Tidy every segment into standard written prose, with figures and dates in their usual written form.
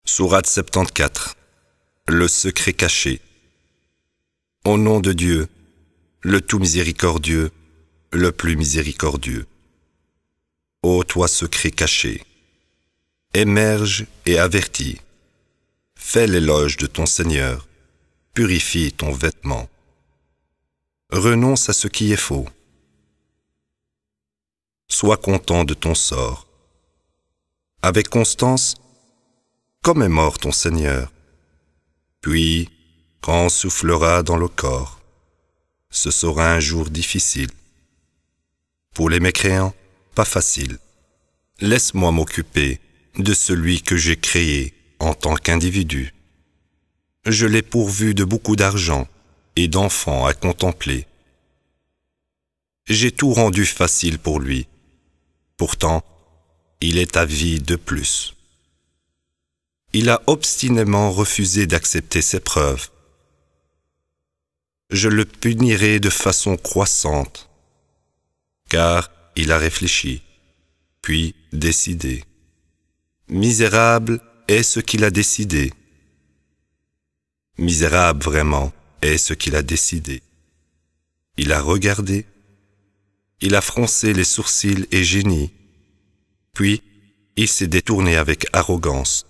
Sourate 74. Le secret caché. Au nom de Dieu, le tout miséricordieux, le plus miséricordieux. Ô toi secret caché, émerge et avertis. Fais l'éloge de ton Seigneur, purifie ton vêtement. Renonce à ce qui est faux. Sois content de ton sort. Avec constance, comme est mort ton Seigneur. Puis, quand soufflera dans le corps, ce sera un jour difficile. Pour les mécréants, pas facile. Laisse-moi m'occuper de celui que j'ai créé en tant qu'individu. Je l'ai pourvu de beaucoup d'argent et d'enfants à contempler. J'ai tout rendu facile pour lui. Pourtant, il est avide de plus. Il a obstinément refusé d'accepter ses preuves. Je le punirai de façon croissante, car il a réfléchi, puis décidé. Misérable est ce qu'il a décidé. Misérable vraiment est ce qu'il a décidé. Il a regardé, il a froncé les sourcils et géni, puis il s'est détourné avec arrogance.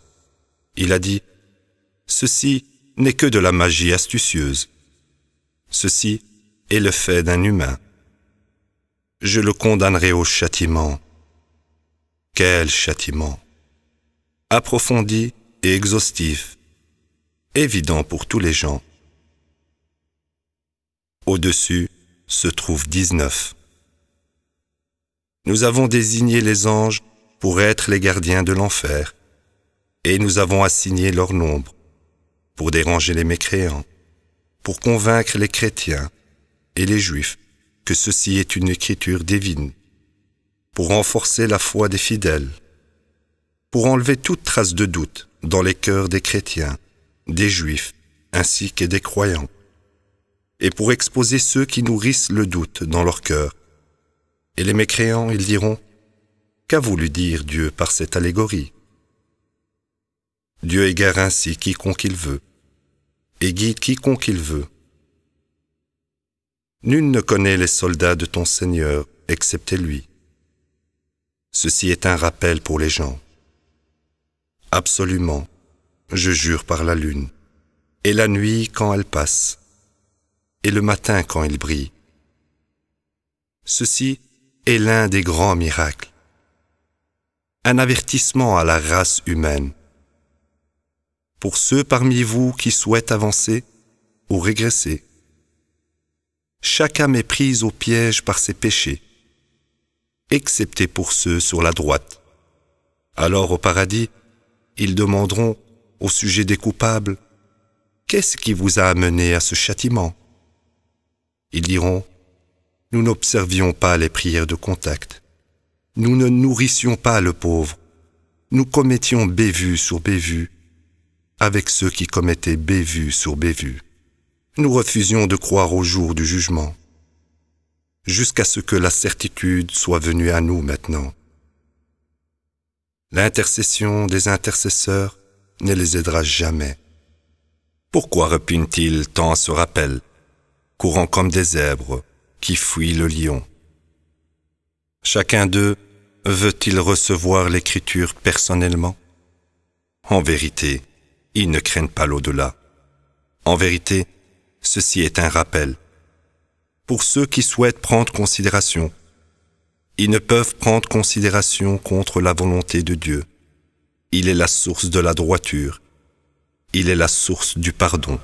Il a dit, « Ceci n'est que de la magie astucieuse. Ceci est le fait d'un humain. Je le condamnerai au châtiment. » Quel châtiment! Approfondi et exhaustif, évident pour tous les gens. Au-dessus se trouvent 19. Nous avons désigné les anges pour être les gardiens de l'enfer. Et nous avons assigné leur nombre pour déranger les mécréants, pour convaincre les chrétiens et les juifs que ceci est une écriture divine, pour renforcer la foi des fidèles, pour enlever toute trace de doute dans les cœurs des chrétiens, des juifs ainsi que des croyants, et pour exposer ceux qui nourrissent le doute dans leur cœur. Et les mécréants, ils diront, « Qu'a voulu dire Dieu par cette allégorie ?» Dieu égare ainsi quiconque il veut, et guide quiconque il veut. Nul ne connaît les soldats de ton Seigneur, excepté lui. Ceci est un rappel pour les gens. Absolument, je jure par la lune, et la nuit quand elle passe, et le matin quand il brille. Ceci est l'un des grands miracles, un avertissement à la race humaine. Pour ceux parmi vous qui souhaitent avancer ou régresser. Chaque âme est prise au piège par ses péchés, excepté pour ceux sur la droite. Alors au paradis, ils demanderont au sujet des coupables, « Qu'est-ce qui vous a amené à ce châtiment ?» Ils diront, « Nous n'observions pas les prières de contact. Nous ne nourrissions pas le pauvre. Nous commettions bévue sur bévue, avec ceux qui commettaient bévue sur bévue. Nous refusions de croire au jour du jugement, jusqu'à ce que la certitude soit venue à nous maintenant. L'intercession des intercesseurs ne les aidera jamais. Pourquoi repugnent-ils tant à ce rappel, courant comme des zèbres qui fuient le lion? Chacun d'eux veut-il recevoir l'écriture personnellement? En vérité, ils ne craignent pas l'au-delà. En vérité, ceci est un rappel. Pour ceux qui souhaitent prendre considération, ils ne peuvent prendre considération contre la volonté de Dieu. Il est la source de la droiture. Il est la source du pardon.